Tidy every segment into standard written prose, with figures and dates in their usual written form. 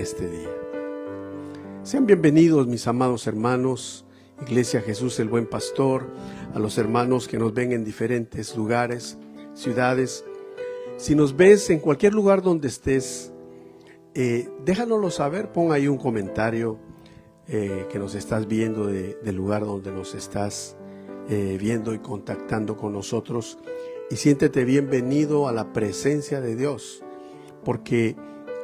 este día. Sean bienvenidos, mis amados hermanos, Iglesia Jesús el Buen Pastor, a los hermanos que nos ven en diferentes lugares, ciudades. Si nos ves en cualquier lugar donde estés, déjanoslo saber, pon ahí un comentario que nos estás viendo del lugar donde nos estás viendo y contactando con nosotros, y siéntete bienvenido a la presencia de Dios, porque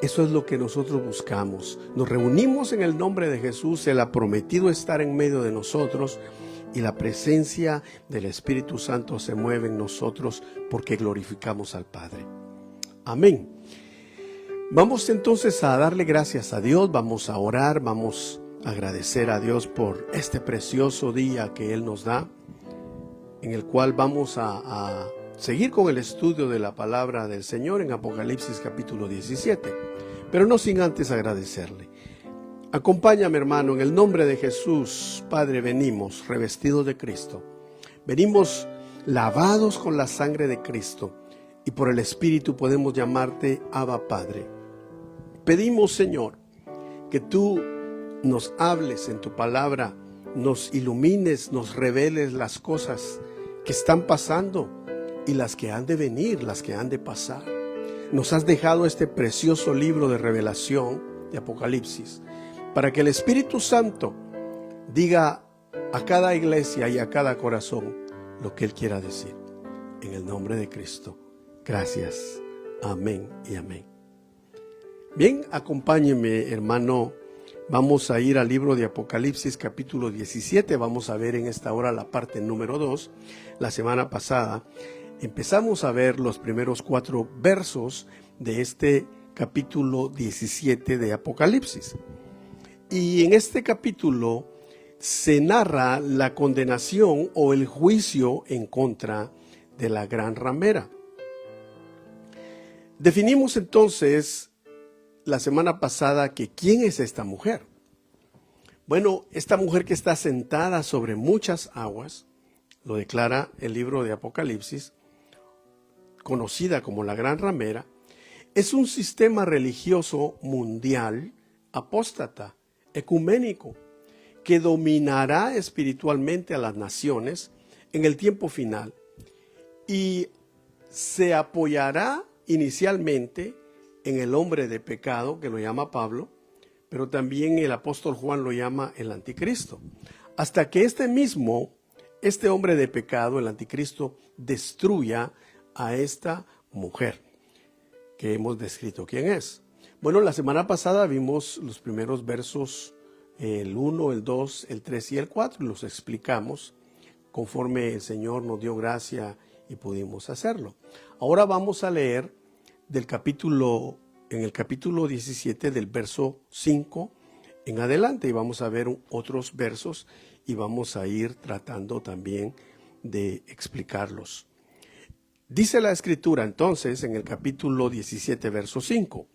eso es lo que nosotros buscamos. Nos reunimos en el nombre de Jesús. Él ha prometido estar en medio de nosotros y la presencia del Espíritu Santo se mueve en nosotros porque glorificamos al Padre. Amén. Vamos entonces a darle gracias a Dios, vamos a orar, vamos a agradecer a Dios por este precioso día que Él nos da, en el cual vamos a seguir con el estudio de la palabra del Señor en Apocalipsis capítulo 17, pero no sin antes agradecerle. Acompáñame, hermano, en el nombre de Jesús. Padre, venimos revestidos de Cristo, venimos lavados con la sangre de Cristo, y por el Espíritu podemos llamarte Abba Padre. Pedimos, Señor, que tú nos hables en tu palabra, nos ilumines, nos reveles las cosas que están pasando y las que han de venir, las que han de pasar. Nos has dejado este precioso libro de revelación de Apocalipsis para que el Espíritu Santo diga a cada iglesia y a cada corazón lo que Él quiera decir. En el nombre de Cristo. Gracias. Amén y amén. Bien, acompáñeme, hermano. Vamos a ir al libro de Apocalipsis capítulo 17. Vamos a ver en esta hora la parte número 2. La semana pasada empezamos a ver los primeros 4 versos de este capítulo 17 de Apocalipsis. Y en este capítulo se narra la condenación o el juicio en contra de la gran ramera. Definimos entonces la semana pasada que ¿quién es esta mujer? Bueno, esta mujer que está sentada sobre muchas aguas, lo declara el libro de Apocalipsis, conocida como la Gran Ramera, es un sistema religioso mundial, apóstata, ecuménico, que dominará espiritualmente a las naciones en el tiempo final y se apoyará inicialmente en el hombre de pecado, que lo llama Pablo, pero también el apóstol Juan lo llama el anticristo, hasta que este hombre de pecado, el anticristo, destruya a esta mujer que hemos descrito quién es. Bueno, la semana pasada vimos los primeros versos, el 1, el 2, el 3 y el 4, y los explicamos conforme el Señor nos dio gracia y pudimos hacerlo. Ahora vamos a leer en el capítulo 17 del verso 5 en adelante, y vamos a ver otros versos y vamos a ir tratando también de explicarlos. Dice la Escritura entonces en el capítulo 17 verso 5: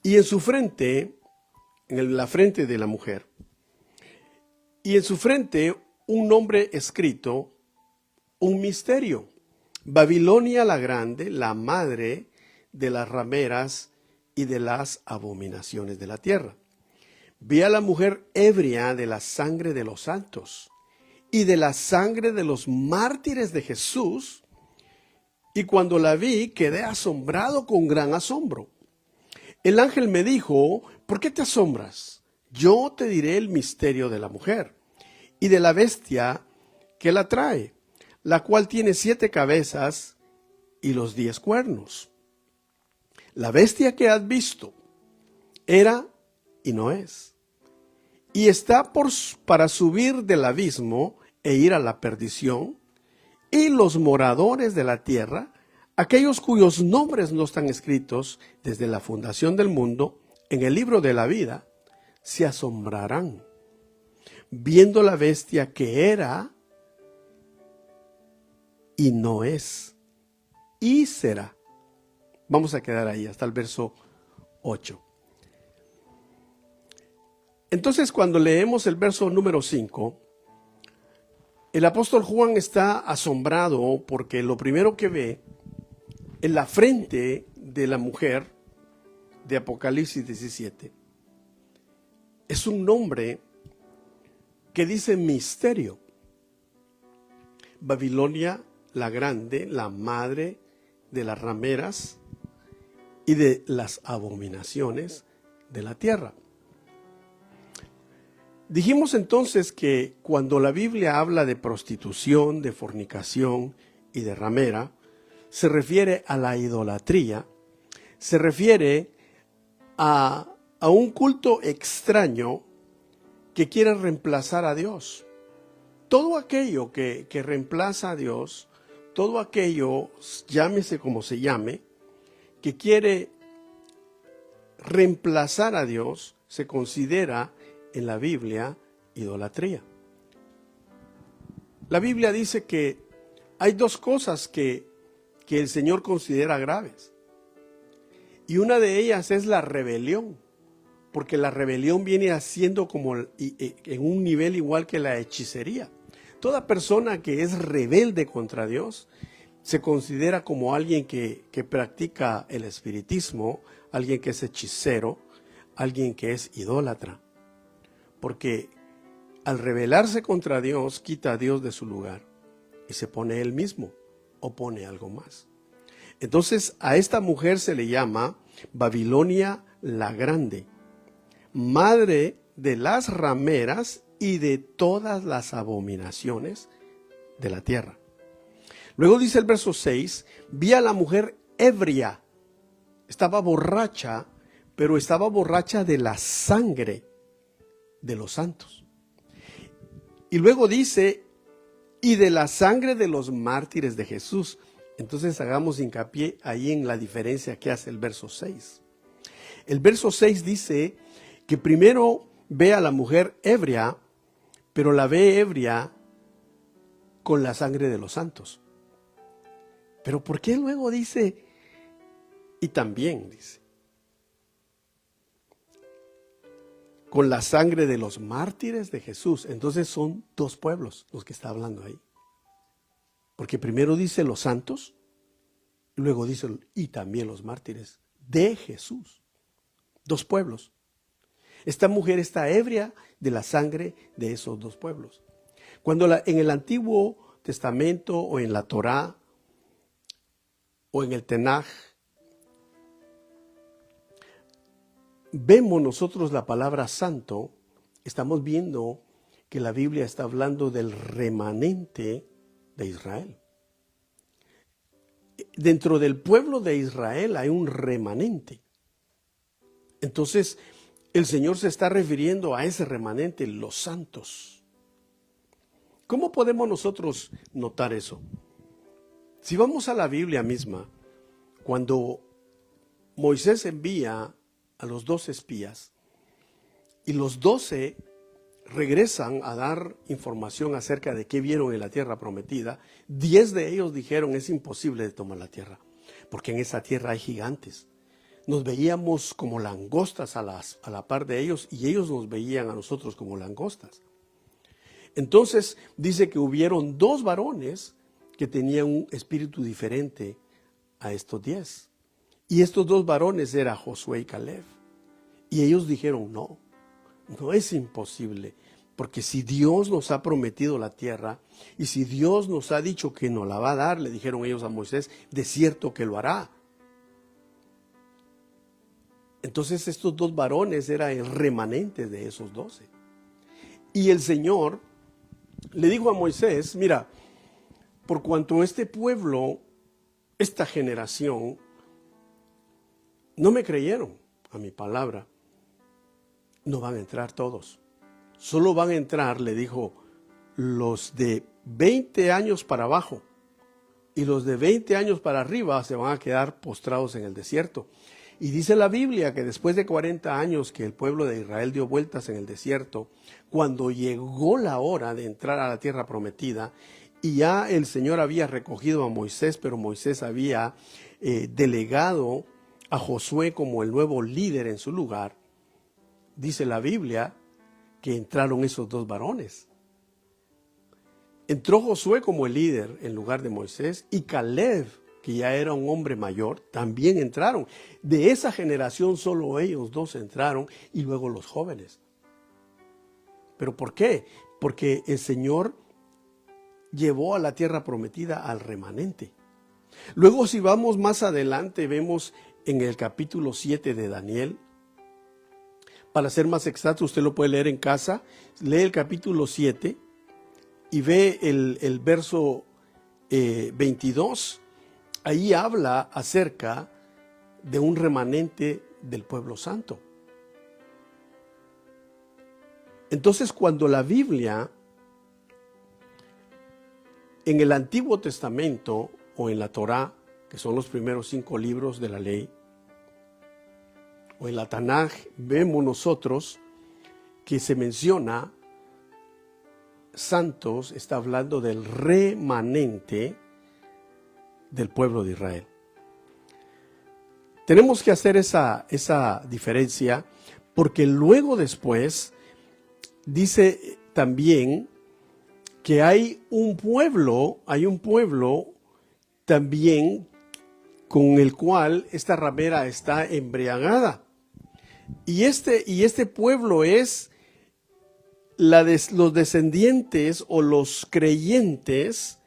y en su frente, en la frente de la mujer, y en su frente un nombre escrito, un misterio: Babilonia la grande, la madre de las rameras y de las abominaciones de la tierra. Vi a la mujer ebria de la sangre de los santos y de la sangre de los mártires de Jesús, y cuando la vi quedé asombrado con gran asombro. El ángel me dijo: ¿por qué te asombras? Yo te diré el misterio de la mujer y de la bestia que la trae, la cual tiene 7 cabezas y los 10 cuernos. La bestia que has visto era y no es, y está para subir del abismo e ir a la perdición, y los moradores de la tierra, aquellos cuyos nombres no están escritos desde la fundación del mundo en el libro de la vida, se asombrarán, viendo la bestia que era y no es, y será. Vamos a quedar ahí hasta el verso 8. Entonces, cuando leemos el verso número 5, el apóstol Juan está asombrado porque lo primero que ve en la frente de la mujer de Apocalipsis 17 es un nombre que dice misterio. Babilonia la Grande, la madre de las rameras y de las abominaciones de la tierra. Dijimos entonces que cuando la Biblia habla de prostitución, de fornicación y de ramera, se refiere a la idolatría, se refiere a un culto extraño que quiere reemplazar a Dios. Todo aquello que reemplaza a Dios, todo aquello, llámese como se llame, que quiere reemplazar a Dios, se considera en la Biblia idolatría. La Biblia dice que hay dos cosas que el Señor considera graves. Y una de ellas es la rebelión, porque la rebelión viene siendo como en un nivel igual que la hechicería. Toda persona que es rebelde contra Dios se considera como alguien que practica el espiritismo, alguien que es hechicero, alguien que es idólatra. Porque al rebelarse contra Dios, quita a Dios de su lugar y se pone él mismo o pone algo más. Entonces a esta mujer se le llama Babilonia la Grande, madre de las rameras y de todas las abominaciones de la tierra. Luego dice el verso 6, vi a la mujer ebria, estaba borracha, pero estaba borracha de la sangre de los santos. Y luego dice, y de la sangre de los mártires de Jesús. Entonces hagamos hincapié ahí en la diferencia que hace el verso 6. El verso 6 dice que primero ve a la mujer ebria, pero la ve ebria con la sangre de los santos. Pero ¿por qué luego dice, y también dice, con la sangre de los mártires de Jesús? Entonces son dos pueblos los que está hablando ahí. Porque primero dice los santos, y luego dice y también los mártires de Jesús. Dos pueblos. Esta mujer está ebria de la sangre de esos dos pueblos. Cuando en el Antiguo Testamento o en la Torá o en el Tenaj vemos nosotros la palabra santo, estamos viendo que la Biblia está hablando del remanente de Israel. Dentro del pueblo de Israel hay un remanente. Entonces, el Señor se está refiriendo a ese remanente, los santos. ¿Cómo podemos nosotros notar eso? Si vamos a la Biblia misma, cuando Moisés envía a los 12 espías y los 12 regresan a dar información acerca de qué vieron en la tierra prometida, 10 de ellos dijeron es imposible de tomar la tierra, porque en esa tierra hay gigantes. Nos veíamos como langostas a la par de ellos y ellos nos veían a nosotros como langostas. Entonces dice que hubieron 2 varones que tenían un espíritu diferente a estos 10. Y estos 2 varones eran Josué y Caleb. Y ellos dijeron no es imposible, porque si Dios nos ha prometido la tierra y si Dios nos ha dicho que nos la va a dar, le dijeron ellos a Moisés, de cierto que lo hará. Entonces estos 2 varones eran el remanente de esos 12. Y el Señor le dijo a Moisés, mira, por cuanto este pueblo, esta generación, no me creyeron a mi palabra, no van a entrar todos. Solo van a entrar, le dijo, los de 20 años para abajo. Y los de 20 años para arriba se van a quedar postrados en el desierto. Y dice la Biblia que después de 40 años que el pueblo de Israel dio vueltas en el desierto, cuando llegó la hora de entrar a la tierra prometida, y ya el Señor había recogido a Moisés, pero Moisés había delegado a Josué como el nuevo líder en su lugar, dice la Biblia que entraron esos 2 varones. Entró Josué como el líder en lugar de Moisés, y Caleb, que ya era un hombre mayor, también entraron. De esa generación solo ellos 2 entraron, y luego los jóvenes. ¿Pero por qué? Porque el Señor llevó a la tierra prometida al remanente. Luego, si vamos más adelante, vemos en el capítulo 7 de Daniel. Para ser más exacto, usted lo puede leer en casa. Lee el capítulo 7 y ve el verso 22. Ahí habla acerca de un remanente del pueblo santo. Entonces, cuando la Biblia en el Antiguo Testamento o en la Torá, que son los primeros 5 libros de la ley, o en la Tanaj, vemos nosotros que se menciona santos, está hablando del remanente del pueblo de Israel. Tenemos que hacer esa diferencia, porque luego después dice también que hay un pueblo también con el cual esta ramera está embriagada. Y este pueblo es los descendientes o los creyentes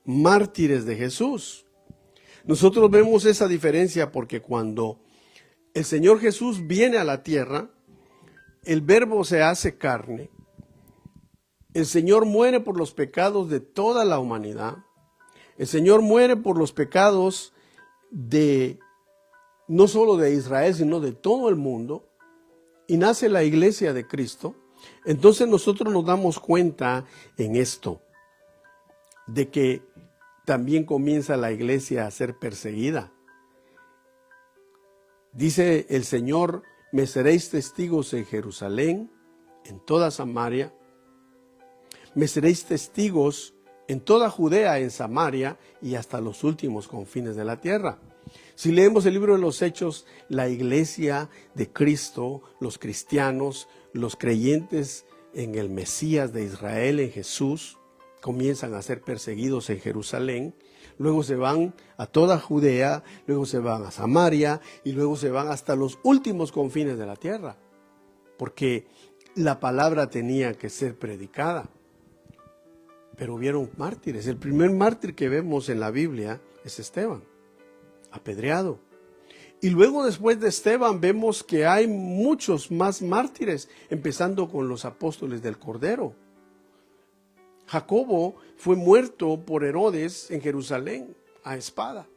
mártires de Jesús. Nosotros vemos esa diferencia porque cuando el Señor Jesús viene a la tierra, el Verbo se hace carne, el Señor muere por los pecados de toda la humanidad, el Señor muere por los pecados no solo de Israel, sino de todo el mundo, y nace la iglesia de Cristo. Entonces nosotros nos damos cuenta en esto, de que también comienza la iglesia a ser perseguida. Dice el Señor: me seréis testigos en Jerusalén, en toda Samaria, me seréis testigos en toda Judea, en Samaria y hasta los últimos confines de la tierra. Si leemos el libro de los Hechos, la iglesia de Cristo, los cristianos, los creyentes en el Mesías de Israel, en Jesús, comienzan a ser perseguidos en Jerusalén, luego se van a toda Judea, luego se van a Samaria y luego se van hasta los últimos confines de la tierra, porque la palabra tenía que ser predicada. Pero hubieron mártires. El primer mártir que vemos en la Biblia es Esteban, apedreado. Y luego, después de Esteban, vemos que hay muchos más mártires, empezando con los apóstoles del Cordero. Jacobo fue muerto por Herodes en Jerusalén a espada.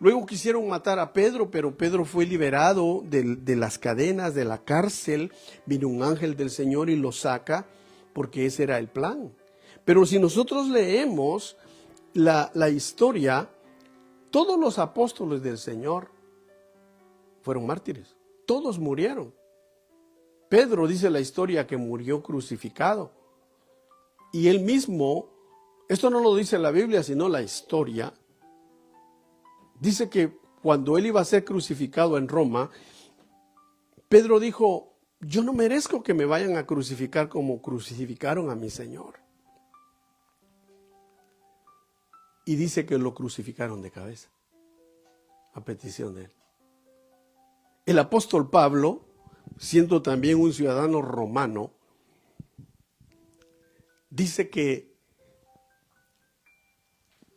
Luego quisieron matar a Pedro, pero Pedro fue liberado de las cadenas de la cárcel. Vino un ángel del Señor y lo saca, porque ese era el plan. Pero si nosotros leemos la historia, todos los apóstoles del Señor fueron mártires. Todos murieron. Pedro, dice la historia, que murió crucificado. Y él mismo, esto no lo dice la Biblia, sino la historia, dice que cuando él iba a ser crucificado en Roma, Pedro dijo: yo no merezco que me vayan a crucificar como crucificaron a mi Señor. Y dice que lo crucificaron de cabeza, a petición de él. El apóstol Pablo, siendo también un ciudadano romano, dice que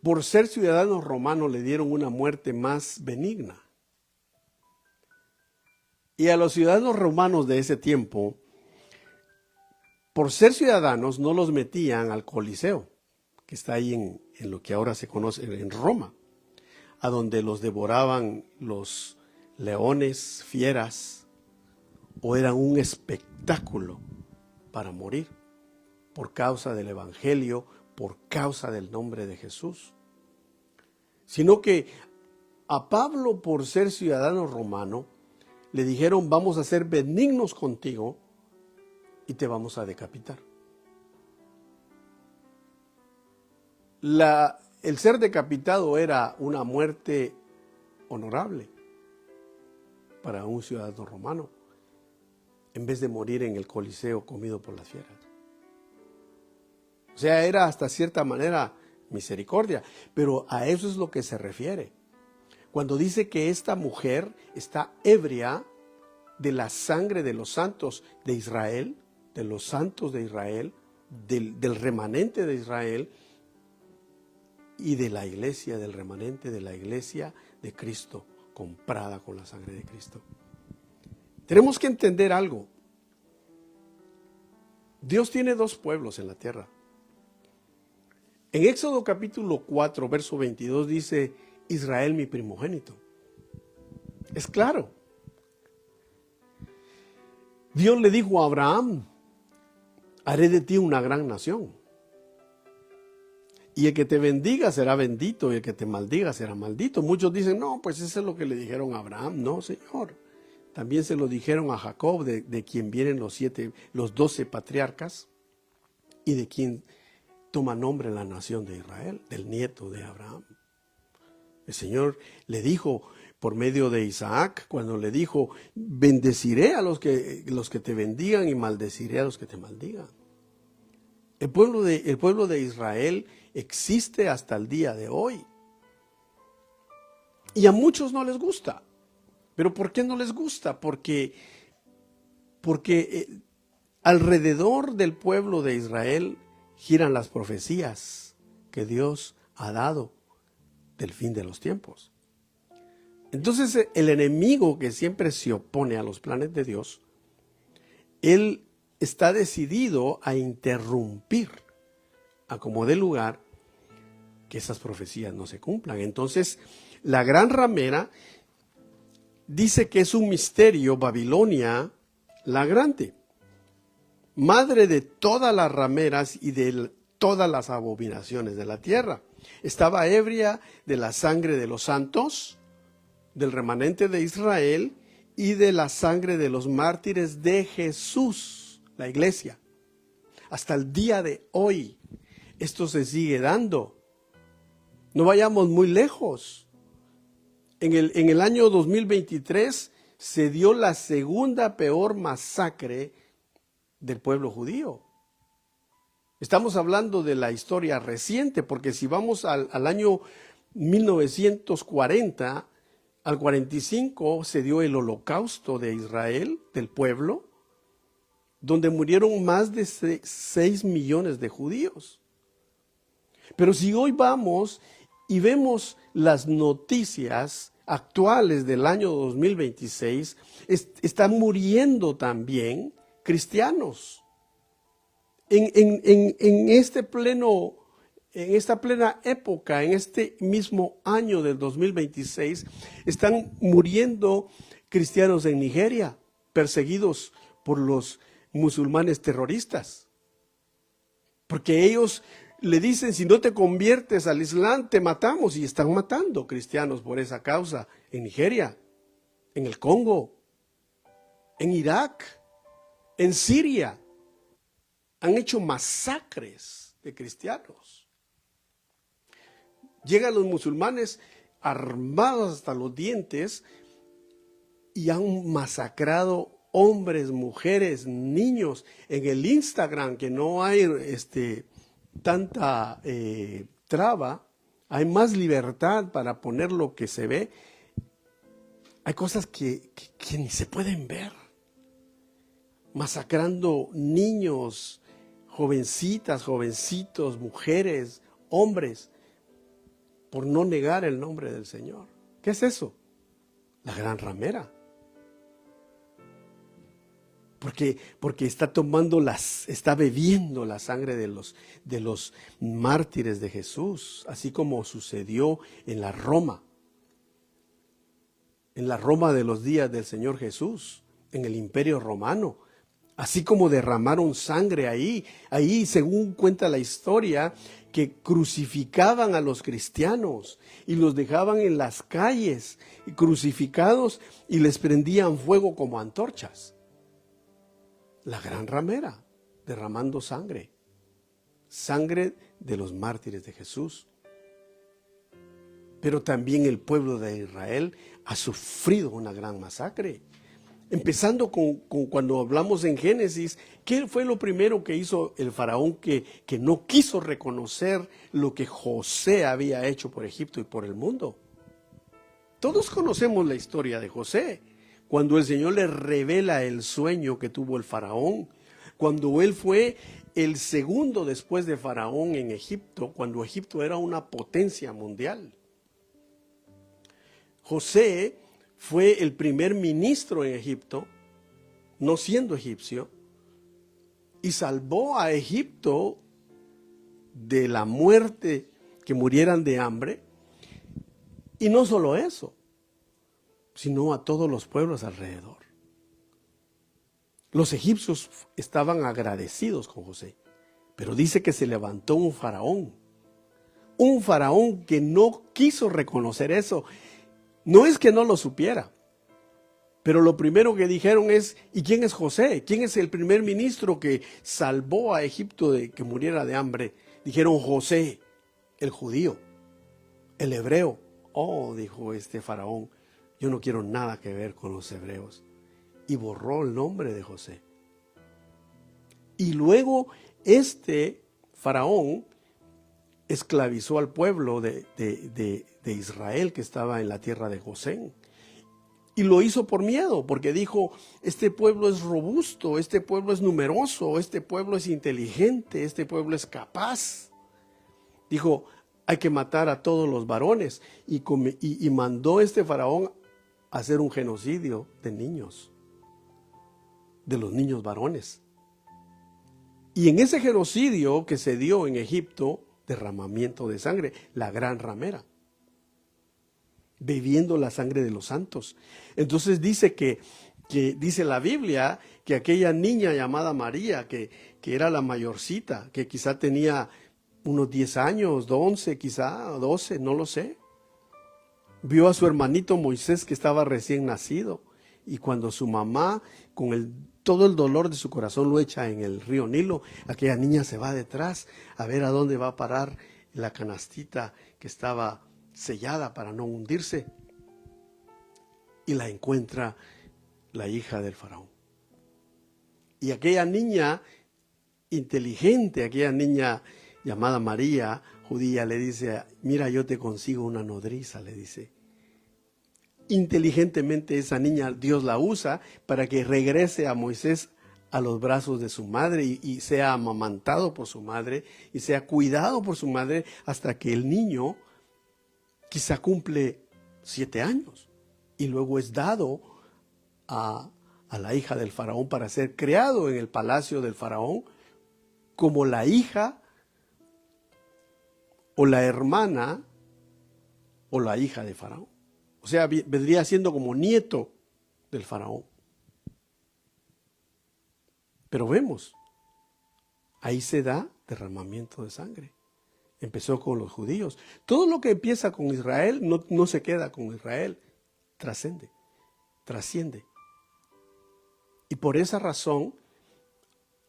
por ser ciudadano romano le dieron una muerte más benigna. Y a los ciudadanos romanos de ese tiempo, por ser ciudadanos, no los metían al Coliseo, que está ahí en lo que ahora se conoce en Roma, a donde los devoraban los leones, fieras, o eran un espectáculo para morir por causa del evangelio, por causa del nombre de Jesús. Sino que a Pablo, por ser ciudadano romano, le dijeron: vamos a ser benignos contigo y te vamos a decapitar. El ser decapitado era una muerte honorable para un ciudadano romano, en vez de morir en el Coliseo comido por las fieras. O sea, era hasta cierta manera misericordia, pero a eso es lo que se refiere. Cuando dice que esta mujer está ebria de la sangre de los santos de Israel, de los santos de Israel, del remanente de Israel y de la iglesia, del remanente de la iglesia de Cristo, comprada con la sangre de Cristo. Tenemos que entender algo. Dios tiene dos pueblos en la tierra. En Éxodo capítulo 4, verso 22 dice, Israel mi primogénito. Es claro. Dios le dijo a Abraham, haré de ti una gran nación. Y el que te bendiga será bendito y el que te maldiga será maldito. Muchos dicen, no, pues eso es lo que le dijeron a Abraham. No, Señor. También se lo dijeron a Jacob, de quien vienen los 12 patriarcas y de quien toma nombre la nación de Israel, del nieto de Abraham. El Señor le dijo por medio de Isaac, cuando le dijo, bendeciré a los que te bendigan y maldeciré a los que te maldigan. El pueblo de Israel existe hasta el día de hoy. Y a muchos no les gusta. ¿Pero por qué no les gusta? Porque alrededor del pueblo de Israel giran las profecías que Dios ha dado del fin de los tiempos. Entonces el enemigo que siempre se opone a los planes de Dios, él está decidido a interrumpir, a como dé lugar, que esas profecías no se cumplan. Entonces la gran ramera dice que es un misterio, Babilonia la grande, madre de todas las rameras y de todas las abominaciones de la tierra. Estaba ebria de la sangre de los santos, del remanente de Israel y de la sangre de los mártires de Jesús, la iglesia. Hasta el día de hoy esto se sigue dando. No vayamos muy lejos. En el año 2023 se dio la segunda peor masacre del pueblo judío. Estamos hablando de la historia reciente, porque si vamos al año 1940, al 45 se dio el holocausto de Israel, del pueblo, donde murieron más de 6 millones de judíos. Pero si hoy vamos y vemos las noticias actuales del año 2026, están muriendo también cristianos. En esta plena época, en este mismo año del 2026, están muriendo cristianos en Nigeria, perseguidos por los musulmanes terroristas. Porque ellos le dicen, si no te conviertes al Islam, te matamos. Y están matando cristianos por esa causa en Nigeria, en el Congo, en Irak, en Siria. Han hecho masacres de cristianos. Llegan los musulmanes armados hasta los dientes y han masacrado hombres, mujeres, niños. En el Instagram, que no hay tanta traba, hay más libertad para poner lo que se ve. Hay cosas que ni se pueden ver. Masacrando niños, jovencitas, jovencitos, mujeres, hombres, por no negar el nombre del Señor. ¿Qué es eso? La gran ramera. Porque está bebiendo la sangre de los mártires de Jesús, así como sucedió en la Roma de los días del Señor Jesús, en el Imperio Romano. Así como derramaron sangre ahí, según cuenta la historia, que crucificaban a los cristianos y los dejaban en las calles crucificados y les prendían fuego como antorchas. La gran ramera, derramando sangre de los mártires de Jesús. Pero también el pueblo de Israel ha sufrido una gran masacre. Empezando con cuando hablamos en Génesis, ¿qué fue lo primero que hizo el faraón que no quiso reconocer lo que José había hecho por Egipto y por el mundo? Todos conocemos la historia de José. Cuando el Señor le revela el sueño que tuvo el faraón, cuando él fue el segundo después de Faraón en Egipto, cuando Egipto era una potencia mundial. José fue el primer ministro en Egipto, no siendo egipcio, y salvó a Egipto de la muerte, que murieran de hambre. Y no solo eso, sino a todos los pueblos alrededor. Los egipcios estaban agradecidos con José, pero dice que se levantó un faraón que no quiso reconocer eso. No es que no lo supiera, pero lo primero que dijeron es, ¿y quién es José? ¿Quién es el primer ministro que salvó a Egipto de que muriera de hambre? Dijeron José, el judío, el hebreo. Oh, dijo este faraón, yo no quiero nada que ver con los hebreos. Y borró el nombre de José. Y luego este faraón esclavizó al pueblo de Israel que estaba en la tierra de Gosén. Y lo hizo por miedo, porque dijo, este pueblo es robusto, este pueblo es numeroso, este pueblo es inteligente, este pueblo es capaz. Dijo, hay que matar a todos los varones. Y mandó este faraón a hacer un genocidio de niños, de los niños varones. Y en ese genocidio que se dio en Egipto, derramamiento de sangre, la gran ramera, bebiendo la sangre de los santos. Entonces dice dice la Biblia que aquella niña llamada María, que era la mayorcita, que quizá tenía unos 10 años, 11 quizá, 12, no lo sé, vio a su hermanito Moisés que estaba recién nacido, y cuando su mamá, con todo el dolor de su corazón, lo echa en el río Nilo, aquella niña se va detrás a ver a dónde va a parar la canastita que estaba sellada para no hundirse, y la encuentra la hija del faraón. Y aquella niña inteligente, aquella niña llamada María, judía, le dice, mira, yo te consigo una nodriza, le dice. Inteligentemente esa niña Dios la usa para que regrese a Moisés a los brazos de su madre y sea amamantado por su madre y sea cuidado por su madre hasta que el niño quizá cumple 7 años y luego es dado a la hija del faraón para ser criado en el palacio del faraón como la hija o la hermana o la hija de faraón. O sea, vendría siendo como nieto del faraón. Pero vemos, ahí se da derramamiento de sangre. Empezó con los judíos. Todo lo que empieza con Israel no se queda con Israel, trasciende. Y por esa razón,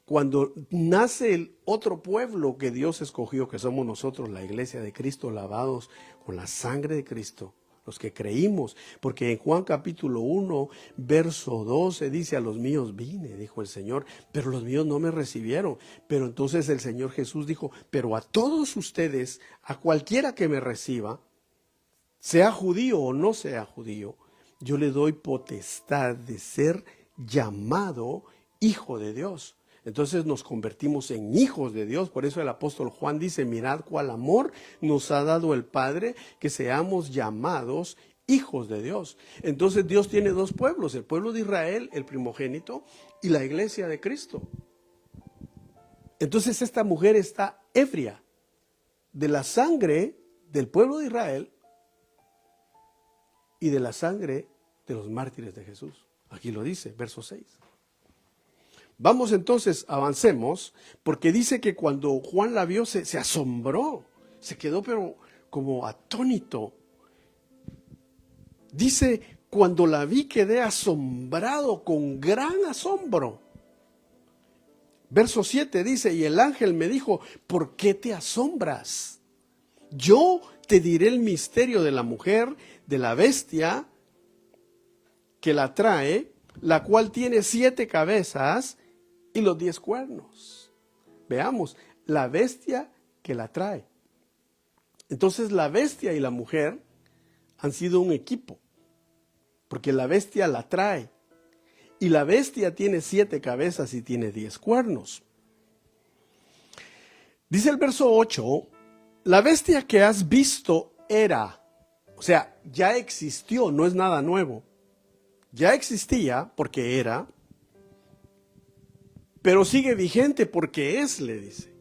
cuando nace el otro pueblo que Dios escogió, que somos nosotros, la iglesia de Cristo, lavados con la sangre de Cristo, los que creímos, porque en Juan capítulo 1, verso 12 dice, a los míos vine, dijo el Señor, pero los míos no me recibieron. Pero entonces el Señor Jesús dijo, pero a todos ustedes, a cualquiera que me reciba, sea judío o no sea judío, yo le doy potestad de ser llamado hijo de Dios. Entonces nos convertimos en hijos de Dios. Por eso el apóstol Juan dice, mirad cuál amor nos ha dado el Padre, que seamos llamados hijos de Dios. Entonces Dios tiene dos pueblos, el pueblo de Israel, el primogénito, y la iglesia de Cristo. Entonces esta mujer está ebria de la sangre del pueblo de Israel y de la sangre de los mártires de Jesús. Aquí lo dice, verso 6. Vamos entonces, avancemos, porque dice que cuando Juan la vio se asombró, se quedó pero como atónito. Dice, cuando la vi quedé asombrado con gran asombro. Verso 7 dice, y el ángel me dijo, ¿por qué te asombras? Yo te diré el misterio de la mujer, de la bestia que la trae, la cual tiene 7 cabezas y los 10 cuernos. Veamos, la bestia que la trae. Entonces la bestia y la mujer han sido un equipo, porque la bestia la trae Y la bestia tiene 7 cabezas y tiene 10 cuernos. Dice el verso 8, la bestia que has visto era, o sea, ya existió, no es nada nuevo. Ya existía porque era, pero sigue vigente porque es, le dice.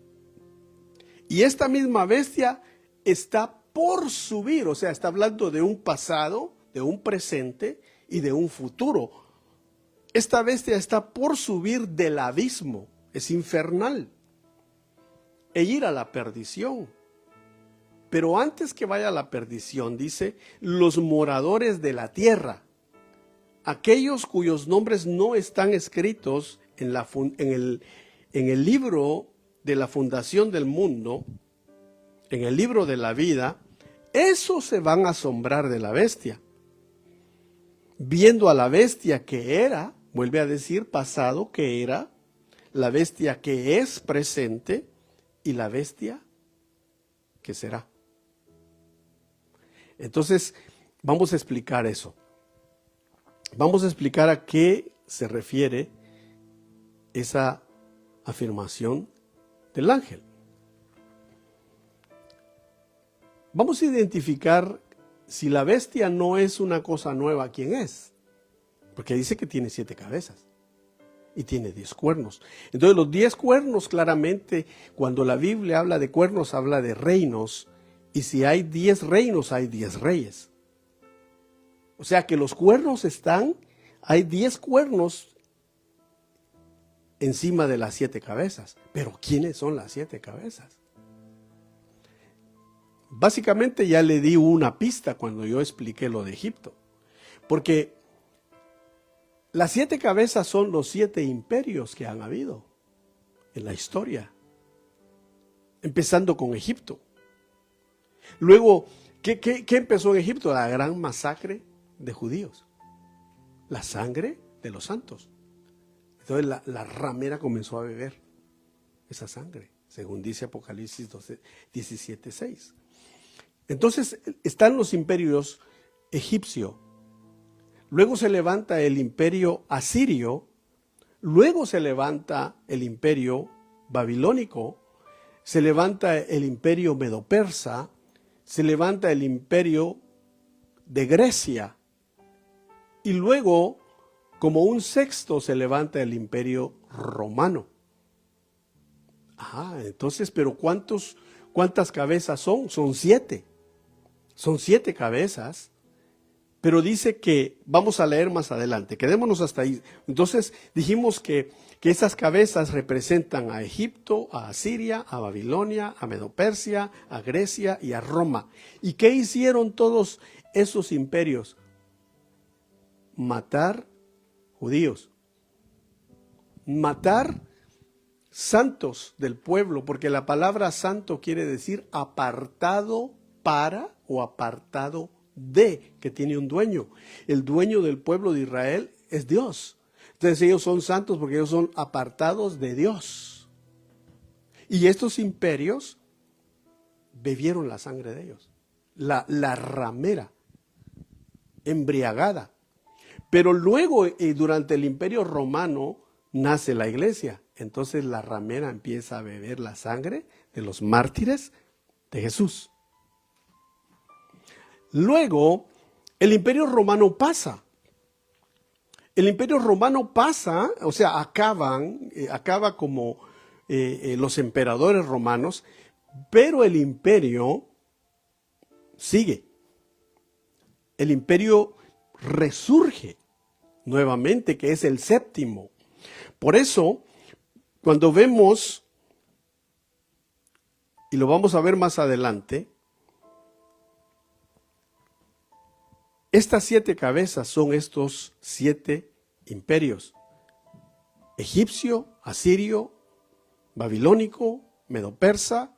Y esta misma bestia está por subir, o sea, está hablando de un pasado, de un presente y de un futuro. Esta bestia está por subir del abismo, es infernal, e ir a la perdición. Pero antes que vaya a la perdición, dice, los moradores de la tierra, aquellos cuyos nombres no están escritos en el libro de la fundación del mundo, en el libro de la vida, esos se van a asombrar de la bestia. Viendo a la bestia que era, vuelve a decir pasado que era, la bestia que es presente y la bestia que será. Entonces, vamos a explicar eso. Vamos a explicar a qué se refiere esa afirmación del ángel. Vamos a identificar si la bestia no es una cosa nueva, ¿quién es? Porque dice que tiene 7 cabezas y tiene 10 cuernos. Entonces los 10 cuernos, claramente, cuando la Biblia habla de cuernos, habla de reinos. Y si hay 10 reinos, hay 10 reyes. O sea que los cuernos hay 10 cuernos encima de las 7 cabezas. Pero ¿quiénes son las 7 cabezas? Básicamente ya le di una pista cuando yo expliqué lo de Egipto. Porque las 7 cabezas son los 7 imperios que han habido en la historia. Empezando con Egipto. Luego, ¿qué empezó en Egipto? La gran masacre de judíos. La sangre de los santos. Entonces la ramera comenzó a beber esa sangre, según dice Apocalipsis 17:6. Entonces están los imperios egipcio. Luego se levanta el imperio asirio. Luego se levanta el imperio babilónico. Se levanta el imperio medo-persa. Se levanta el imperio de Grecia. Y luego, como un sexto, se levanta el imperio romano. Entonces, pero ¿cuántas cabezas son? Son 7. Son 7 cabezas. Pero dice que, vamos a leer más adelante, quedémonos hasta ahí. Entonces dijimos que esas cabezas representan a Egipto, a Asiria, a Babilonia, a Medo-Persia, a Grecia y a Roma. ¿Y qué hicieron todos esos imperios? Matar judíos. Matar santos del pueblo, porque la palabra santo quiere decir apartado para o apartado de, que tiene un dueño. El dueño del pueblo de Israel es Dios. Entonces ellos son santos porque ellos son apartados de Dios. Y estos imperios bebieron la sangre de ellos. La ramera, embriagada. Pero luego, durante el imperio romano, nace la iglesia. Entonces la ramera empieza a beber la sangre de los mártires de Jesús. Luego, el imperio romano pasa. El imperio romano pasa, o sea, acaba como los emperadores romanos, pero el imperio sigue. El imperio resurge nuevamente, que es el séptimo. Por eso, cuando vemos, y lo vamos a ver más adelante, estas 7 cabezas son estos 7 imperios: egipcio, asirio, babilónico, medo-persa,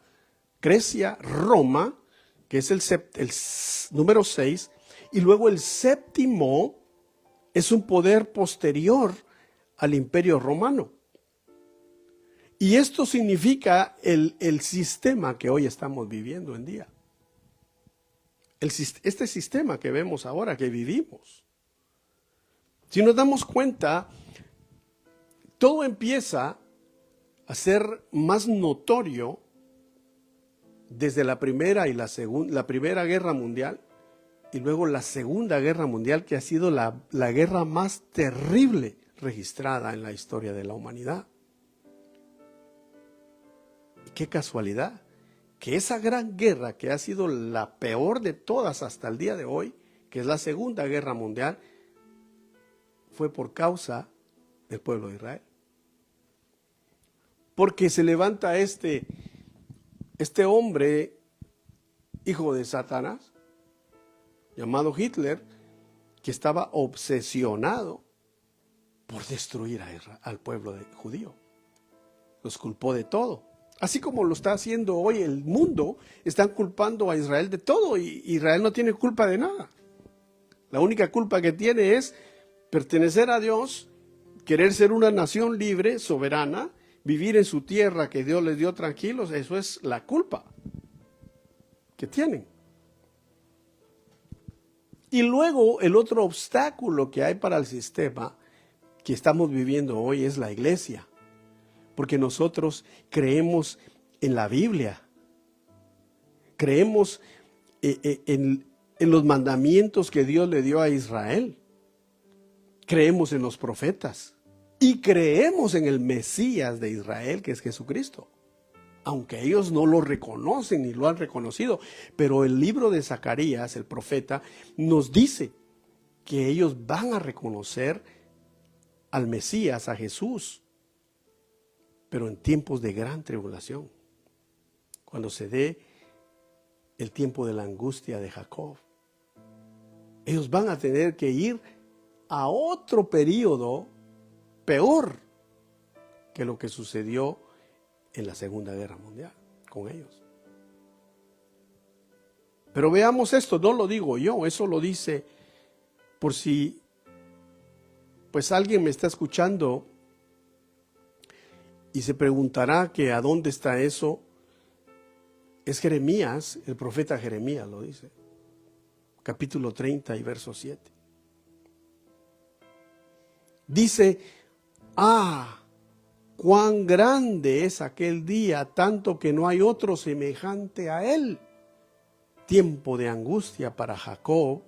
Grecia, Roma, que es el número 6, y luego el séptimo es un poder posterior al imperio romano. Y esto significa el sistema que hoy estamos viviendo en día. Este sistema que vemos ahora, que vivimos. Si nos damos cuenta, Todo empieza a ser más notorio desde la primera y la Primera Guerra Mundial y luego la Segunda Guerra Mundial, que ha sido la guerra más terrible registrada en la historia de la humanidad. Qué casualidad que esa gran guerra, que ha sido la peor de todas hasta el día de hoy, que es la Segunda Guerra Mundial, fue por causa del pueblo de Israel. Porque se levanta este hombre, hijo de Satanás, llamado Hitler, que estaba obsesionado por destruir al pueblo judío. Los culpó de todo. Así como lo está haciendo hoy el mundo, están culpando a Israel de todo y Israel no tiene culpa de nada. La única culpa que tiene es pertenecer a Dios, querer ser una nación libre, soberana, vivir en su tierra que Dios les dio tranquilos. Eso es la culpa que tienen. Y luego el otro obstáculo que hay para el sistema que estamos viviendo hoy es la iglesia. Porque nosotros creemos en la Biblia, creemos en los mandamientos que Dios le dio a Israel, creemos en los profetas y creemos en el Mesías de Israel, que es Jesucristo. Aunque ellos no lo reconocen ni lo han reconocido, pero el libro de Zacarías, el profeta, nos dice que ellos van a reconocer al Mesías, a Jesús, pero en tiempos de gran tribulación, cuando se dé el tiempo de la angustia de Jacob. Ellos van a tener que ir a otro periodo peor que lo que sucedió en la Segunda Guerra Mundial con ellos. Pero veamos esto, no lo digo yo, eso lo dice por si pues alguien me está escuchando y se preguntará que a dónde está eso. Es Jeremías, el profeta Jeremías lo dice, capítulo 30 y verso 7. Dice, cuán grande es aquel día, tanto que no hay otro semejante a él. Tiempo de angustia para Jacob,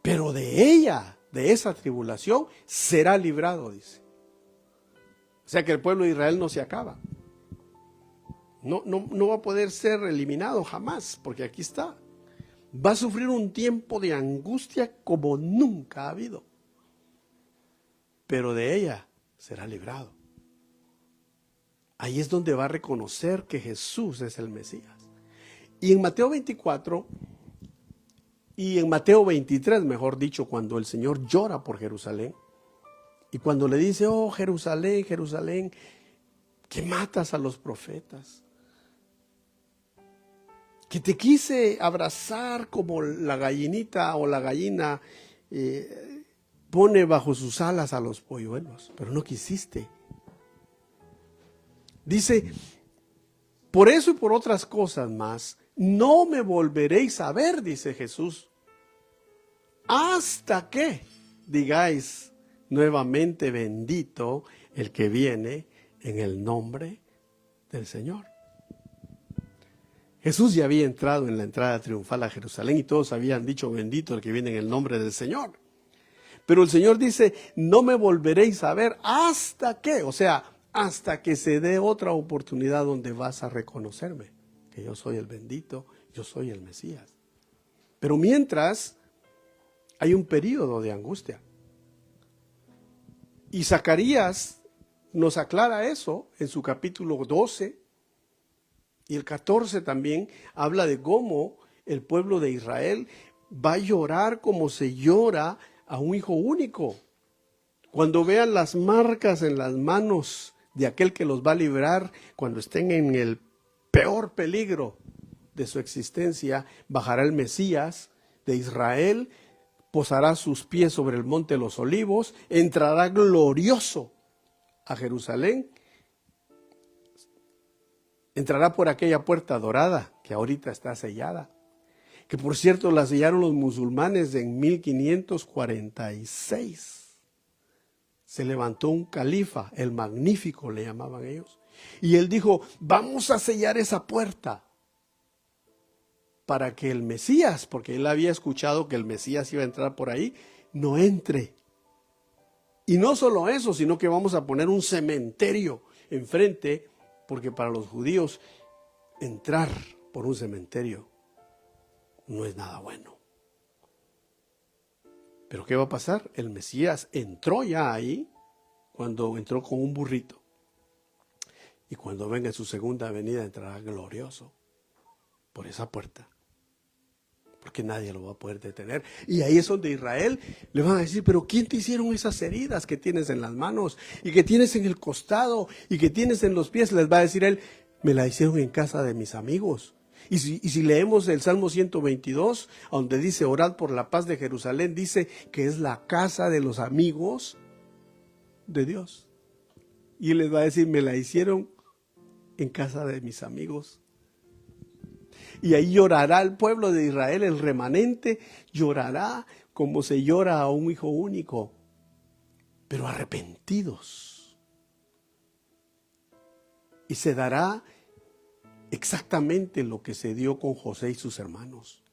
pero de ella, de esa tribulación, será librado, dice. O sea que el pueblo de Israel no se acaba. No va a poder ser eliminado jamás, porque aquí está. Va a sufrir un tiempo de angustia como nunca ha habido. Pero de ella será librado. Ahí es donde va a reconocer que Jesús es el Mesías. Y en Mateo 24 y en Mateo 23, mejor dicho, cuando el Señor llora por Jerusalén, y cuando le dice, oh Jerusalén, Jerusalén, que matas a los profetas, que te quise abrazar como la gallinita o la gallina pone bajo sus alas a los polluelos, pero no quisiste. Dice, por eso y por otras cosas más, no me volveréis a ver, dice Jesús, hasta que digáis nuevamente, bendito el que viene en el nombre del Señor. Jesús ya había entrado en la entrada triunfal a Jerusalén y todos habían dicho, bendito el que viene en el nombre del Señor. Pero el Señor dice, no me volveréis a ver hasta que, o sea, hasta que se dé otra oportunidad donde vas a reconocerme, que yo soy el bendito, yo soy el Mesías. Pero mientras, hay un periodo de angustia. Y Zacarías nos aclara eso en su capítulo 12 y el 14 también habla de cómo el pueblo de Israel va a llorar como se llora a un hijo único. Cuando vean las marcas en las manos de aquel que los va a librar, cuando estén en el peor peligro de su existencia, bajará el Mesías de Israel, posará sus pies sobre el monte de los olivos, entrará glorioso a Jerusalén, entrará por aquella puerta dorada que ahorita está sellada, que por cierto la sellaron los musulmanes en 1546. se levantó un califa, el Magnífico le llamaban ellos, y él dijo, vamos a sellar esa puerta para que el Mesías, porque él había escuchado que el Mesías iba a entrar por ahí, no entre. Y no solo eso, sino que vamos a poner un cementerio enfrente, porque para los judíos entrar por un cementerio no es nada bueno. Pero ¿qué va a pasar? El Mesías entró ya ahí, cuando entró con un burrito. Y cuando venga en su segunda venida entrará glorioso por esa puerta. Porque nadie lo va a poder detener. Y ahí es donde Israel le van a decir, pero ¿quién te hicieron esas heridas que tienes en las manos y que tienes en el costado y que tienes en los pies? Les va a decir él, me la hicieron en casa de mis amigos. Y si leemos el Salmo 122, donde dice, orad por la paz de Jerusalén, dice que es la casa de los amigos de Dios. Y él les va a decir, me la hicieron en casa de mis amigos. Y ahí llorará el pueblo de Israel, el remanente, llorará como se llora a un hijo único, pero arrepentidos. Y se dará exactamente lo que se dio con José y sus hermanos,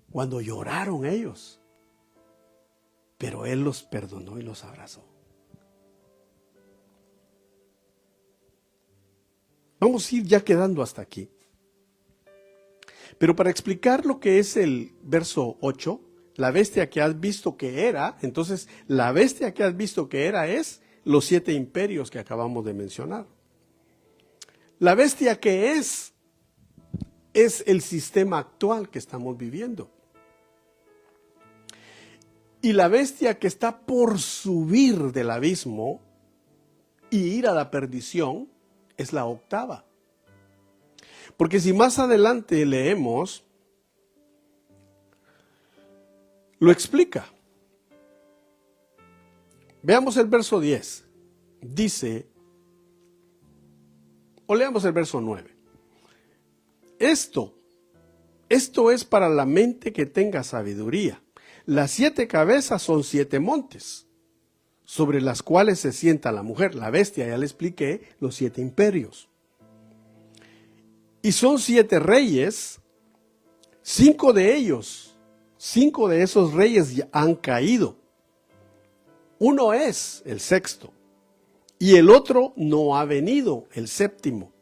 cuando lloraron ellos, pero él los perdonó y los abrazó. Vamos a ir ya quedando hasta aquí. Pero para explicar lo que es el verso 8, la bestia que has visto que era, entonces la bestia que has visto que era es los 7 imperios que acabamos de mencionar. La bestia que es el sistema actual que estamos viviendo. Y la bestia que está por subir del abismo y ir a la perdición es la octava. Porque si más adelante leemos, lo explica. Veamos el verso 10. Dice, o leamos el verso 9. Esto es para la mente que tenga sabiduría. Las 7 cabezas son 7 montes, sobre las cuales se sienta la mujer. La bestia, ya le expliqué, los 7 imperios. Y son 7 reyes, 5 de esos reyes ya han caído. Uno es el sexto y el otro no ha venido, el séptimo.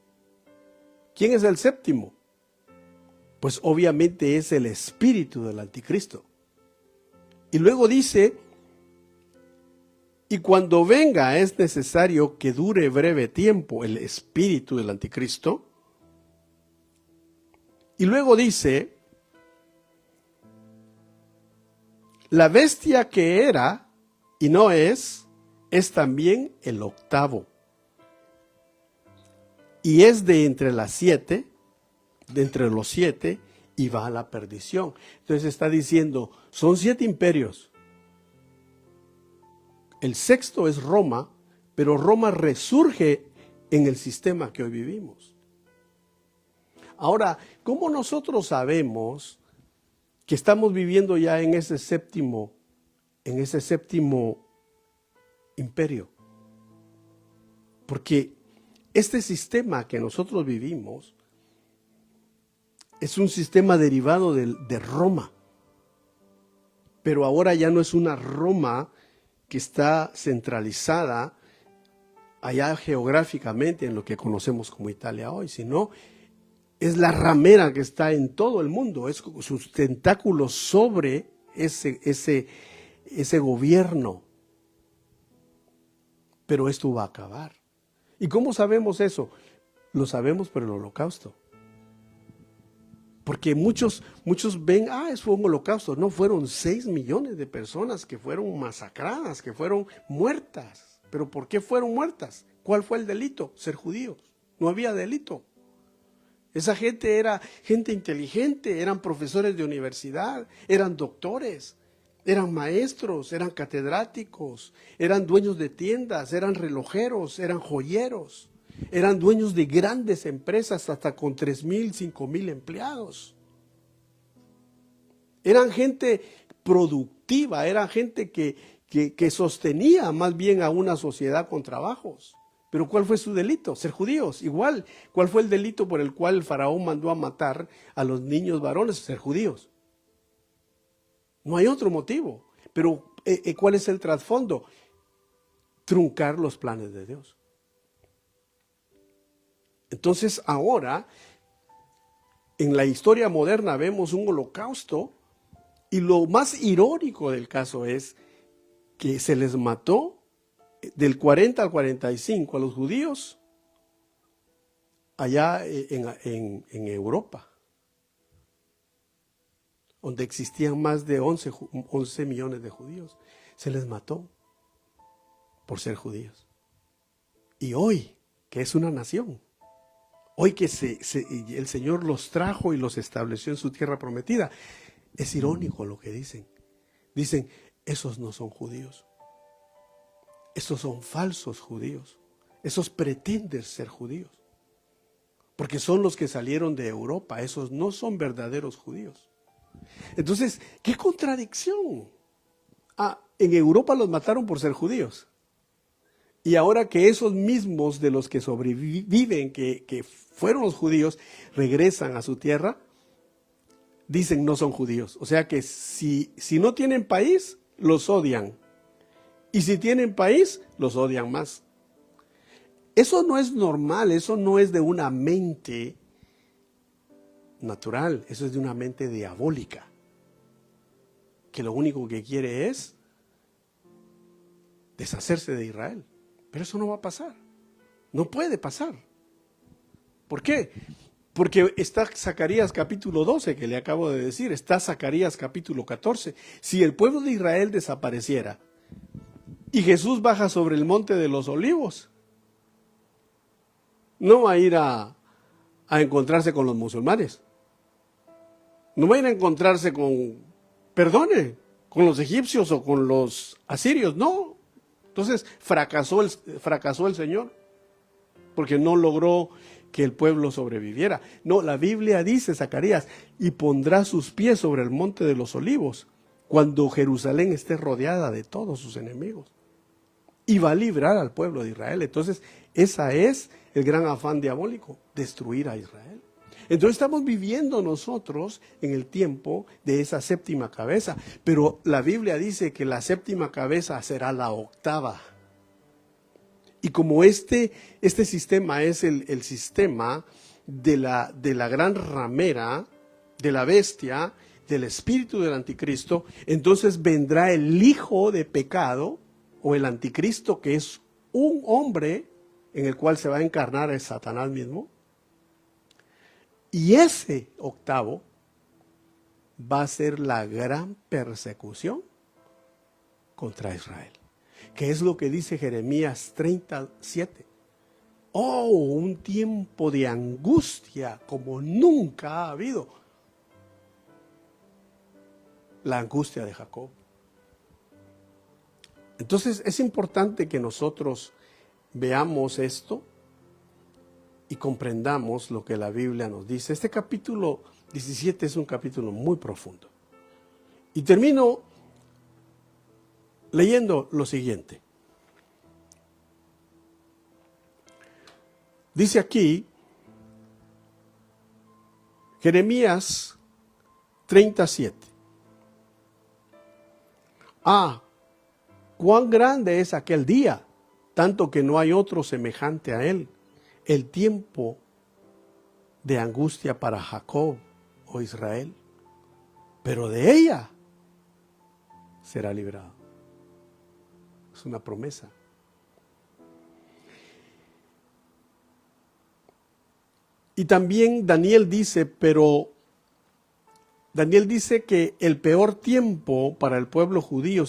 ¿Quién es el séptimo? Pues obviamente es el espíritu del anticristo. Y luego dice, y cuando venga es necesario que dure breve tiempo el espíritu del anticristo. Y luego dice, la bestia que era y no es también el octavo. Y es de entre las 7, de entre los 7, y va a la perdición. Entonces está diciendo, son 7 imperios. El sexto es Roma, pero Roma resurge en el sistema que hoy vivimos. Ahora, ¿cómo nosotros sabemos que estamos viviendo ya en ese séptimo imperio? Porque este sistema que nosotros vivimos es un sistema derivado de Roma, pero ahora ya no es una Roma que está centralizada allá geográficamente en lo que conocemos como Italia hoy, sino es la ramera que está en todo el mundo, es sus tentáculos sobre ese gobierno. Pero esto va a acabar. ¿Y cómo sabemos eso? Lo sabemos por el holocausto. Porque muchos ven, fue un holocausto. No, fueron 6 millones de personas que fueron masacradas, que fueron muertas. ¿Pero por qué fueron muertas? ¿Cuál fue el delito? Ser judíos. No había delito. Esa gente era gente inteligente, eran profesores de universidad, eran doctores, eran maestros, eran catedráticos, eran dueños de tiendas, eran relojeros, eran joyeros, eran dueños de grandes empresas hasta con 3,000, 5,000 empleados. Eran gente productiva, eran gente que que sostenía más bien a una sociedad con trabajos. Pero ¿cuál fue su delito? Ser judíos. Igual, ¿cuál fue el delito por el cual el faraón mandó a matar a los niños varones? Ser judíos. No hay otro motivo. Pero ¿cuál es el trasfondo? Truncar los planes de Dios. Entonces ahora, en la historia moderna vemos un holocausto, y lo más irónico del caso es que se les mató del 40 al 45 a los judíos allá en Europa, donde existían más de 11 millones de judíos. Se les mató por ser judíos. Y hoy, que es una nación, hoy que el Señor los trajo y los estableció en su tierra prometida, es irónico lo que dicen. Dicen, esos no son judíos. Esos son falsos judíos. Esos pretenden ser judíos. Porque son los que salieron de Europa. Esos no son verdaderos judíos. Entonces, ¿qué contradicción? En Europa los mataron por ser judíos. Y ahora que esos mismos de los que sobreviven, que fueron los judíos, regresan a su tierra, dicen no son judíos. O sea que si no tienen país, los odian. Y si tienen país, los odian más. Eso no es normal, eso no es de una mente natural, eso es de una mente diabólica, que lo único que quiere es deshacerse de Israel. Pero eso no va a pasar, no puede pasar. ¿Por qué? Porque está Zacarías capítulo 12, que le acabo de decir, está Zacarías capítulo 14. Si el pueblo de Israel desapareciera y Jesús baja sobre el monte de los olivos, no va a ir a encontrarse con los musulmanes. No va a ir a encontrarse con los egipcios o con los asirios, no. Entonces fracasó el Señor, porque no logró que el pueblo sobreviviera. No, la Biblia dice, Zacarías, y pondrá sus pies sobre el monte de los olivos, cuando Jerusalén esté rodeada de todos sus enemigos. Y va a librar al pueblo de Israel. Entonces, ese es el gran afán diabólico, destruir a Israel. Entonces estamos viviendo nosotros en el tiempo de esa séptima cabeza, pero la Biblia dice que la séptima cabeza será la octava. Y como este sistema es el sistema de la gran ramera, de la bestia, del espíritu del anticristo, entonces vendrá el hijo de pecado, o el anticristo, que es un hombre en el cual se va a encarnar el Satanás mismo. Y ese octavo va a ser la gran persecución contra Israel, que es lo que dice Jeremías 37. Oh, un tiempo de angustia como nunca ha habido. La angustia de Jacob. Entonces es importante que nosotros veamos esto y comprendamos lo que la Biblia nos dice. Este capítulo 17 es un capítulo muy profundo. Y termino leyendo lo siguiente. Dice aquí, Jeremías 37. Cuán grande es aquel día, tanto que no hay otro semejante a él. El tiempo de angustia para Jacob o Israel, pero de ella será librado. Es una promesa. Y también Daniel dice que el peor tiempo para el pueblo judío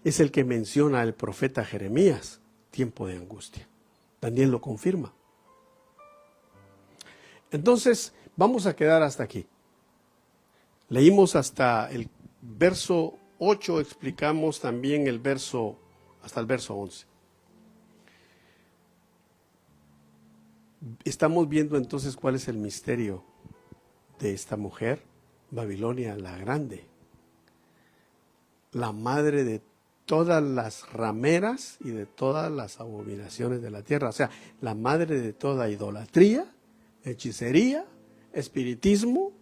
es el que menciona el profeta Jeremías, tiempo de angustia. Daniel lo confirma. Entonces, vamos a quedar hasta aquí. Leímos hasta el verso 8, explicamos también hasta el verso 11. Estamos viendo entonces cuál es el misterio de esta mujer, Babilonia la Grande, la madre de todas las rameras y de todas las abominaciones de la tierra. O sea, la madre de toda idolatría, hechicería, espiritismo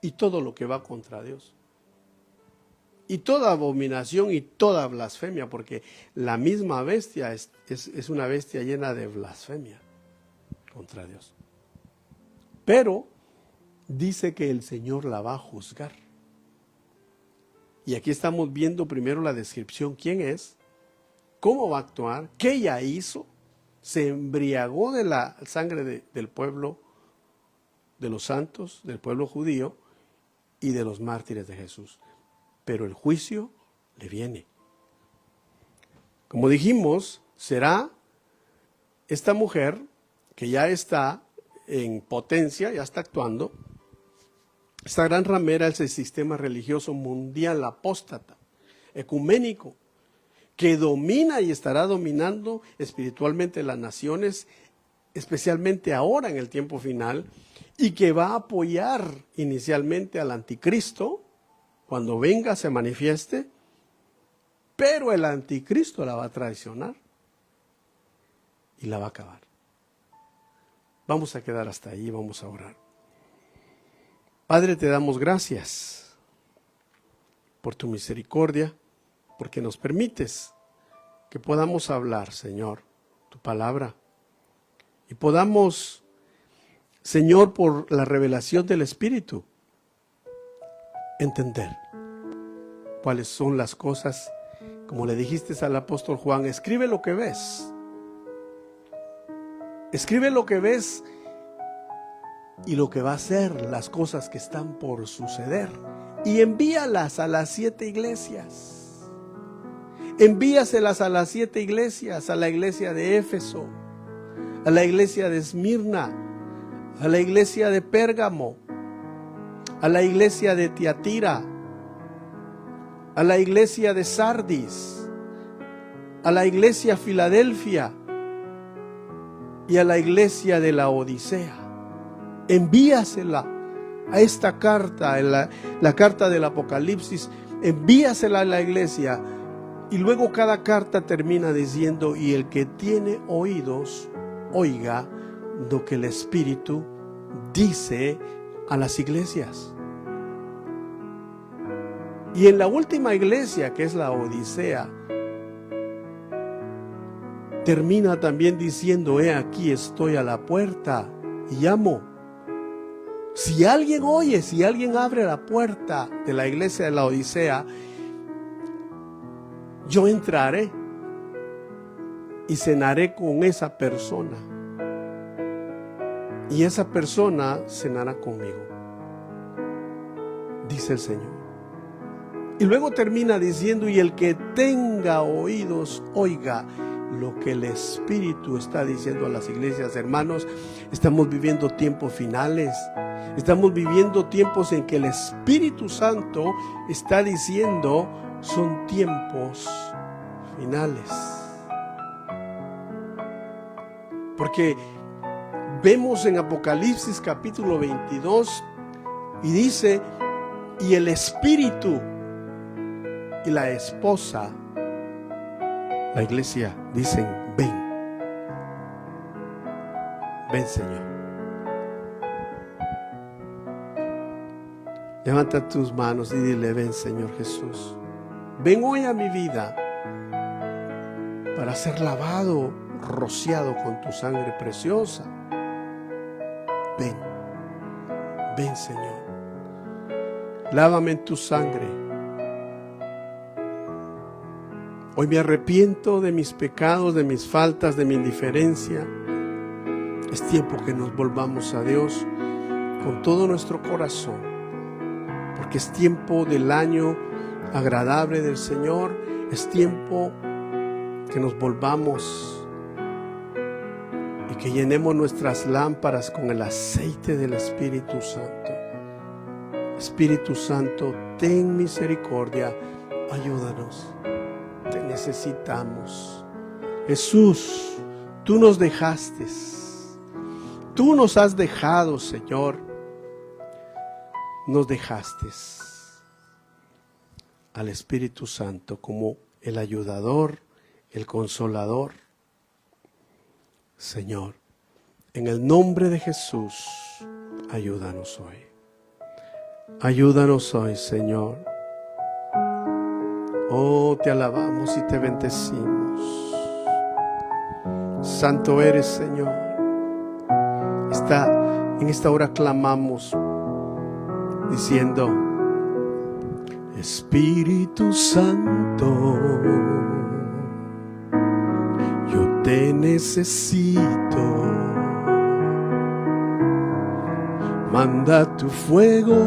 y todo lo que va contra Dios. Y toda abominación y toda blasfemia, porque la misma bestia es una bestia llena de blasfemia contra Dios. Pero dice que el Señor la va a juzgar. Y aquí estamos viendo primero la descripción, quién es, cómo va a actuar, qué ella hizo, se embriagó de la sangre del pueblo, de los santos, del pueblo judío y de los mártires de Jesús. Pero el juicio le viene. Como dijimos, será esta mujer que ya está en potencia, ya está actuando. Esta gran ramera es el sistema religioso mundial apóstata, ecuménico, que domina y estará dominando espiritualmente las naciones, especialmente ahora en el tiempo final, y que va a apoyar inicialmente al anticristo, cuando venga se manifieste, pero el anticristo la va a traicionar y la va a acabar. Vamos a quedar hasta ahí, vamos a orar. Padre, te damos gracias por tu misericordia, porque nos permites que podamos hablar, Señor, tu palabra, y podamos, Señor, por la revelación del Espíritu, entender cuáles son las cosas. Como le dijiste al apóstol Juan, escribe lo que ves. Escribe lo que ves y lo que va a ser, las cosas que están por suceder. Y envíalas a las 7 iglesias. Envíaselas a las 7 iglesias, a la iglesia de Éfeso, a la iglesia de Esmirna, a la iglesia de Pérgamo, a la iglesia de Tiatira, a la iglesia de Sardis, a la iglesia Filadelfia y a la iglesia de la Odisea. Envíasela a esta carta, la carta del Apocalipsis, envíasela a la iglesia. Y luego cada carta termina diciendo, y el que tiene oídos, oiga lo que el Espíritu dice a las iglesias. Y en la última iglesia, que es la Odisea, termina también diciendo, he aquí estoy a la puerta y llamo. Si alguien oye, si alguien abre la puerta de la iglesia de la Odisea, yo entraré y cenaré con esa persona. Y esa persona cenará conmigo, dice el Señor. Y luego termina diciendo, y el que tenga oídos, oiga lo que el Espíritu está diciendo a las iglesias. Hermanos, estamos viviendo tiempos finales. Estamos viviendo tiempos en que el Espíritu Santo está diciendo, son tiempos finales. Porque vemos en Apocalipsis capítulo 22 y dice, y el Espíritu y la esposa, la iglesia, dicen, ven, ven Señor. Levanta tus manos y dile, ven Señor Jesús. Ven hoy a mi vida para ser lavado, rociado con tu sangre preciosa. Ven, ven Señor. Lávame en tu sangre. Hoy me arrepiento de mis pecados, de mis faltas, de mi indiferencia. Es tiempo que nos volvamos a Dios con todo nuestro corazón, porque es tiempo del año agradable del Señor. Es tiempo que nos volvamos y que llenemos nuestras lámparas con el aceite del Espíritu Santo. Espíritu Santo, ten misericordia, ayúdanos. Te necesitamos. Jesús, tú nos dejaste. Tú nos has dejado, Señor. Nos dejaste. al Espíritu Santo como el ayudador, el consolador. Señor, en el nombre de Jesús, ayúdanos hoy. Ayúdanos hoy, Señor. Oh, te alabamos y te bendecimos. Santo eres, Señor. En esta hora clamamos diciendo: Espíritu Santo, yo te necesito. Manda tu fuego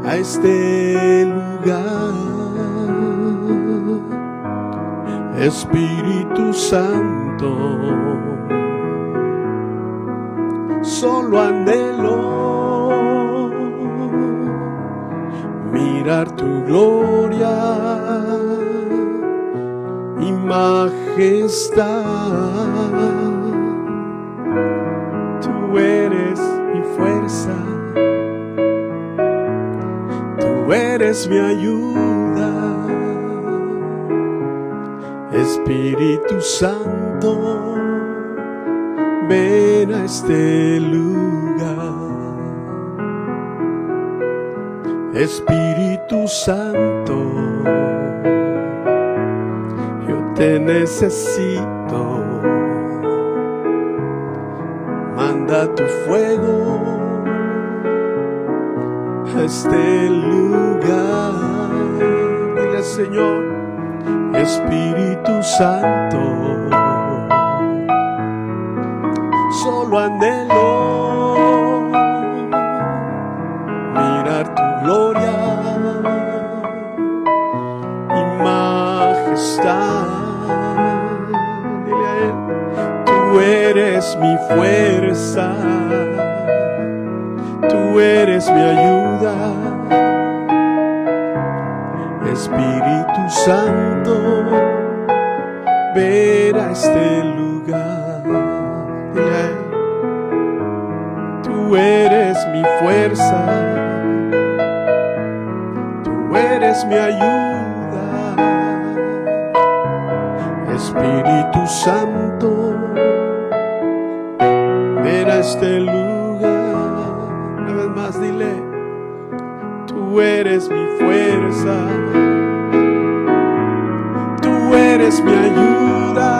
a este lugar. Espíritu Santo, solo anhelo mirar tu gloria y majestad. Tú eres mi fuerza, tú eres mi ayuda. Espíritu Santo, ven a este lugar. Espíritu Santo, yo te necesito. Manda tu fuego a este lugar. Dile, Señor: Espíritu Santo, solo anhelo mirar tu gloria y majestad. Dile a Él: tú eres mi fuerza, tú eres mi ayuda. Espíritu Santo, ven a este lugar. Dile a Él: tú eres mi fuerza, tú eres mi ayuda. Espíritu Santo, ven a este lugar. Una vez más, dile: tú eres mi fuerza, tú eres mi ayuda.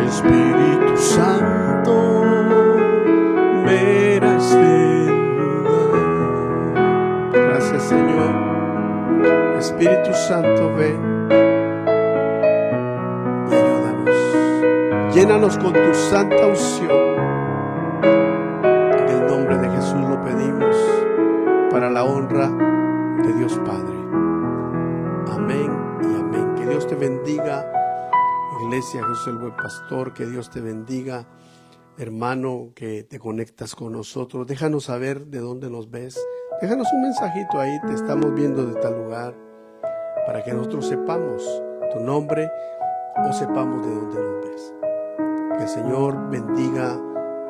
Espíritu Santo, ven a este lugar. Gracias, Señor. Espíritu Santo, ven y ayúdanos. Llénanos con tu santa unción. En el nombre de Jesús lo pedimos, para la honra de Dios Padre. Amén y amén. Que Dios te bendiga, Iglesia Jesús el Buen Pastor. Que Dios te bendiga, hermano, que te conectas con nosotros. Déjanos saber de dónde nos ves. Déjanos un mensajito ahí: te estamos viendo de tal lugar, para que nosotros sepamos tu nombre o sepamos de dónde nos ves. Que el Señor bendiga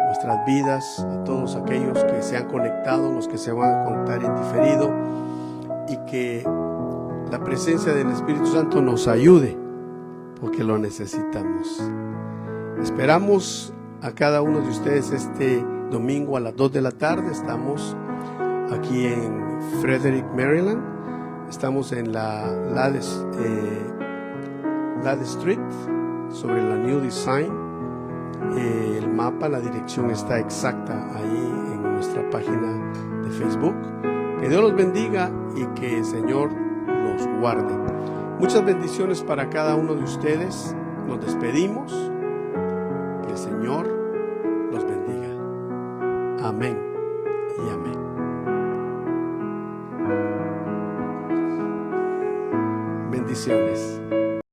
nuestras vidas, a todos aquellos que se han conectado, los que se van a conectar en diferido, y que la presencia del Espíritu Santo nos ayude, porque lo necesitamos. Esperamos a cada uno de ustedes este domingo a las 2 de la tarde. Estamos aquí en Frederick, Maryland. Estamos en la Lade Street, sobre la New Design. El mapa, la dirección está exacta ahí en nuestra página de Facebook. Que Dios los bendiga y que el Señor los guarde. Muchas bendiciones para cada uno de ustedes. Nos despedimos. Que el Señor los bendiga. Amén y amén. Bendiciones.